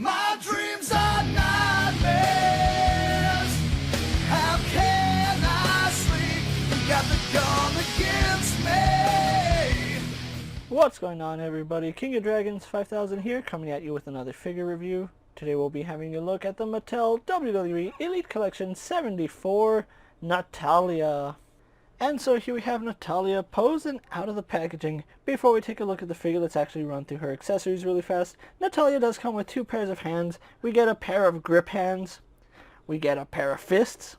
My dreams are nightmares. How can I sleep? You got the gun against me. What's going on, everybody? King of Dragons 5000 here, coming at you with another figure review. Today we'll be having a look at the Mattel WWE Elite Collection 74 Natalya. And so here we have Natalya posing out of the packaging. Before we take a look at the figure, let's actually run through her accessories really fast. Natalya does come with 2 pairs of hands. We get a pair of grip hands. We get a pair of fists.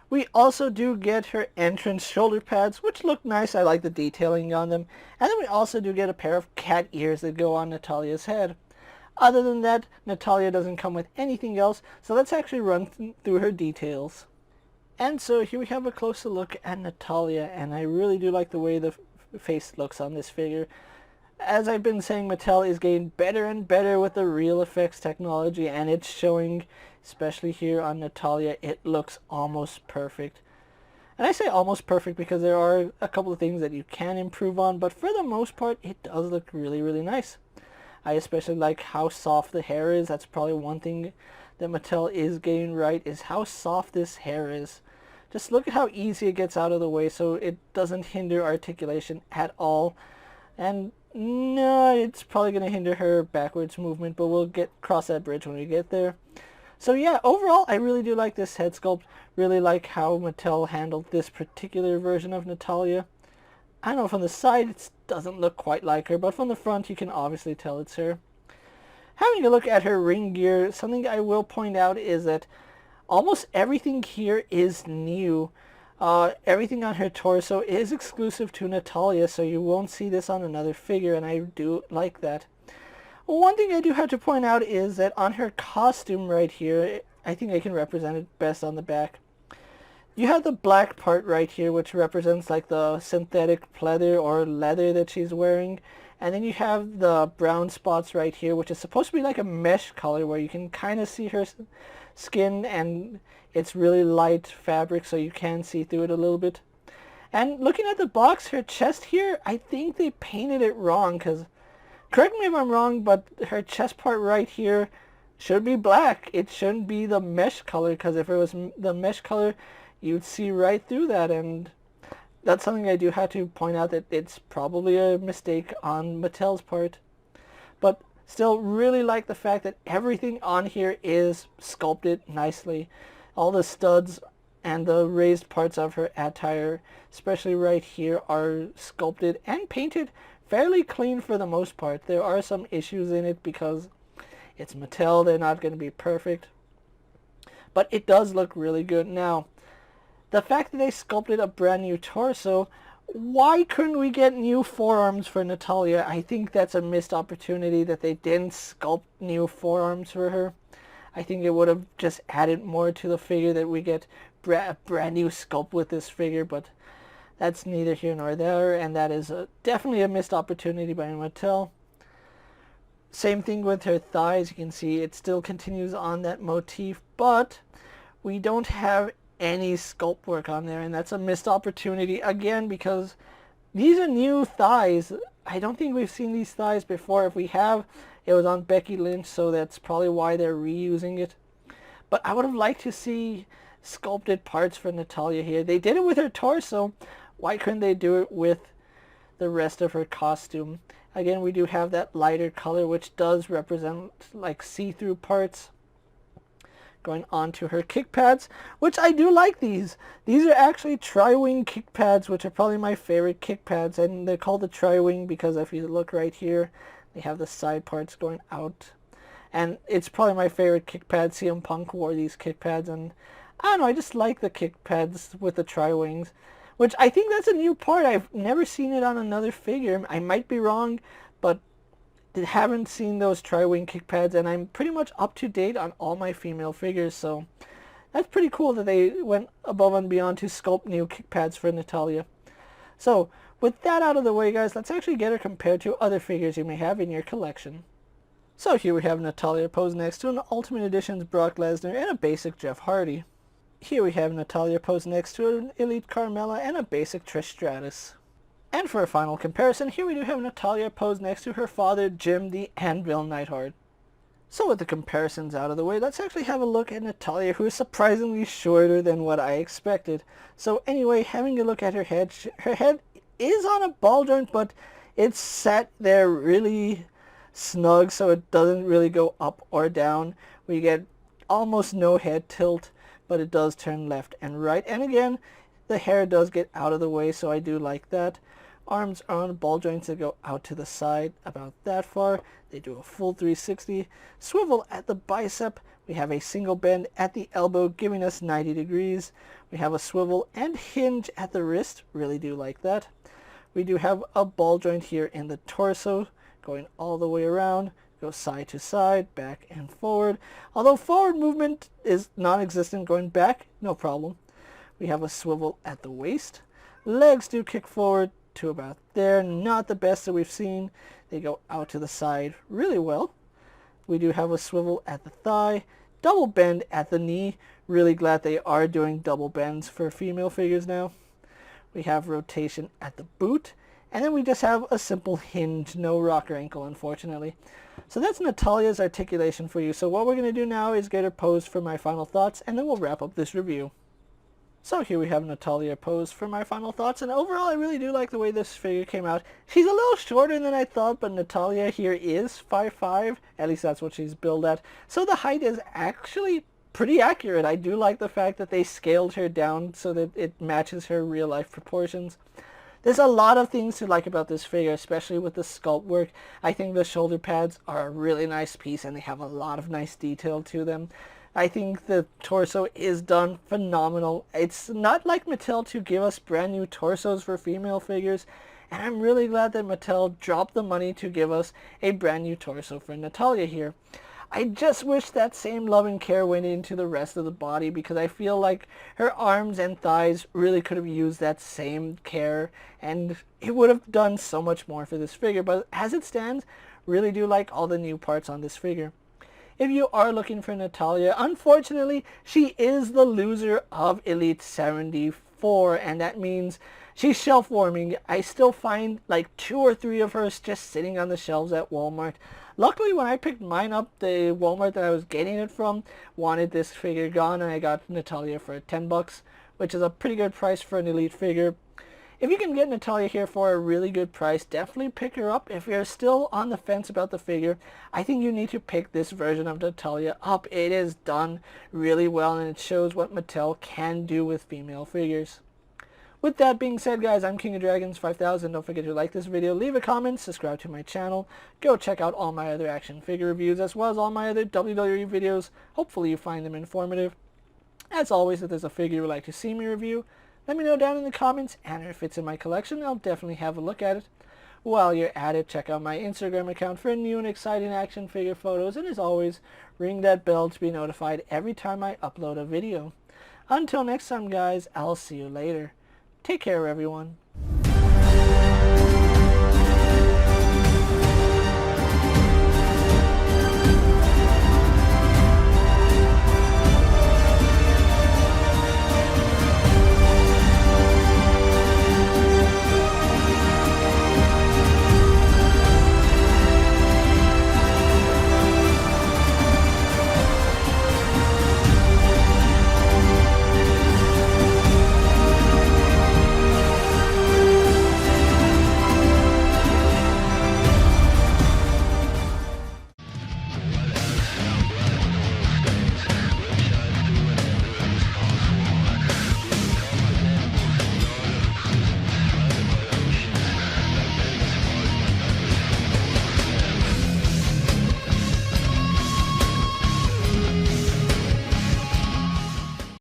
We also do get her entrance shoulder pads, which look nice. I like the detailing on them. And then we also do get a pair of cat ears that go on Natalya's head. Other than that, Natalya doesn't come with anything else, so let's actually run through her details. And so here we have a closer look at Natalya, and I really do like the way the face looks on this figure. As I've been saying, Mattel is getting better and better with the real effects technology, and it's showing, especially here on Natalya. It looks almost perfect. And I say almost perfect because there are a couple of things that you can improve on, but for the most part, it does look really, really nice. I especially like how soft the hair is. That's probably one thing that Mattel is getting right, is how soft this hair is. Just look at how easy it gets out of the way, so it doesn't hinder articulation at all. And no, it's probably going to hinder her backwards movement, but we'll cross that bridge when we get there. So yeah, overall, I really do like this head sculpt. Really like how Mattel handled this particular version of Natalya. I know from the side it doesn't look quite like her, but from the front you can obviously tell it's her. Having a look at her ring gear, something I will point out is that almost everything here is new. Everything on her torso is exclusive to Natalya, so you won't see this on another figure, and I do like that. One thing I do have to point out is that on her costume right here, I think I can represent it best on the back. You have the black part right here, which represents like the synthetic pleather or leather that she's wearing. And then you have the brown spots right here, which is supposed to be like a mesh color where you can kind of see her skin, and it's really light fabric, so you can see through it a little bit. And looking at the box, her chest here, I think they painted it wrong, because, correct me if I'm wrong, but her chest part right here should be black. It shouldn't be the mesh color, because if it was the mesh color, you'd see right through that, and that's something I do have to point out, that it's probably a mistake on Mattel's part. But still really like the fact that everything on here is sculpted nicely. All the studs and the raised parts of her attire, especially right here, are sculpted and painted fairly clean for the most part. There are some issues in it because it's Mattel. They're not going to be perfect. But it does look really good. Now, the fact that they sculpted a brand new torso, why couldn't we get new forearms for Natalya? I think that's a missed opportunity that they didn't sculpt new forearms for her. I think it would have just added more to the figure that we get a brand new sculpt with this figure, but that's neither here nor there, and that is definitely a missed opportunity by Mattel. Same thing with her thighs. You can see it still continues on that motif, but we don't have any sculpt work on there, and that's a missed opportunity again, because these are new thighs. I don't think we've seen these thighs before. If we have, it was on Becky Lynch, so that's probably why they're reusing it. But I would have liked to see sculpted parts for Natalya here. They did it with her torso. Why couldn't they do it with the rest of her costume? Again, we do have that lighter color, which does represent like see-through parts. Going on to her kick pads, which I do like these. These are actually tri-wing kick pads, which are probably my favorite kick pads, and they're called the tri-wing because if you look right here, they have the side parts going out. And it's probably my favorite kick pad. CM Punk wore these kick pads, and I don't know, I just like the kick pads with the tri-wings, which I think that's a new part. I've never seen it on another figure. I might be wrong, but haven't seen those tri-wing kick pads, and I'm pretty much up to date on all my female figures, so that's pretty cool that they went above and beyond to sculpt new kick pads for Natalya. So with that out of the way, guys, let's actually get her compared to other figures you may have in your collection. So here we have Natalya posed next to an Ultimate Edition's Brock Lesnar and a basic Jeff Hardy. Here we have Natalya posed next to an Elite Carmella and a basic Trish Stratus. And for a final comparison, here we do have Natalya posed next to her father, Jim the Anvil Neidhart. So with the comparisons out of the way, let's actually have a look at Natalya, who is surprisingly shorter than what I expected. So anyway, having a look at her head is on a ball joint, but it's set there really snug, so it doesn't really go up or down. We get almost no head tilt, but it does turn left and right. And again, the hair does get out of the way, so I do like that. Arms are on ball joints that go out to the side about that far. They do a full 360. Swivel at the bicep. We have a single bend at the elbow, giving us 90 degrees. We have a swivel and hinge at the wrist. Really do like that. We do have a ball joint here in the torso, going all the way around. Go side to side, back and forward. Although forward movement is non-existent, going back, no problem. We have a swivel at the waist. Legs do kick forward to about there. Not the best that we've seen. They go out to the side really well. We do have a swivel at the thigh. Double bend at the knee. Really glad they are doing double bends for female figures now. We have rotation at the boot. And then we just have a simple hinge. No rocker ankle, unfortunately. So that's Natalya's articulation for you. So what we're going to do now is get her posed for my final thoughts, and then we'll wrap up this review. So here we have Natalya posed for my final thoughts, and overall I really do like the way this figure came out. She's a little shorter than I thought, but Natalya here is 5'5", at least that's what she's billed at. So the height is actually pretty accurate. I do like the fact that they scaled her down so that it matches her real life proportions. There's a lot of things to like about this figure, especially with the sculpt work. I think the shoulder pads are a really nice piece, and they have a lot of nice detail to them. I think the torso is done phenomenal. It's not like Mattel to give us brand new torsos for female figures, and I'm really glad that Mattel dropped the money to give us a brand new torso for Natalya here. I just wish that same love and care went into the rest of the body, because I feel like her arms and thighs really could have used that same care, and it would have done so much more for this figure. But as it stands, really do like all the new parts on this figure. If you are looking for Natalya, unfortunately, she is the loser of Elite 74, and that means she's shelf warming. I still find like 2 or 3 of hers just sitting on the shelves at Walmart. Luckily, when I picked mine up, the Walmart that I was getting it from wanted this figure gone, and I got Natalya for $10, which is a pretty good price for an Elite figure. If you can get Natalya here for a really good price, definitely pick her up. If you're still on the fence about the figure, I think you need to pick this version of Natalya up. It is done really well, and it shows what Mattel can do with female figures. With that being said, guys, I'm KingofDragons 5000. Don't forget to like this video, leave a comment, subscribe to my channel. Go check out all my other action figure reviews, as well as all my other WWE videos. Hopefully you find them informative. As always, if there's a figure you would like to see me review, let me know down in the comments, and if it's in my collection, I'll definitely have a look at it. While you're at it, check out my Instagram account for new and exciting action figure photos, and as always, ring that bell to be notified every time I upload a video. Until next time, guys, I'll see you later. Take care, everyone.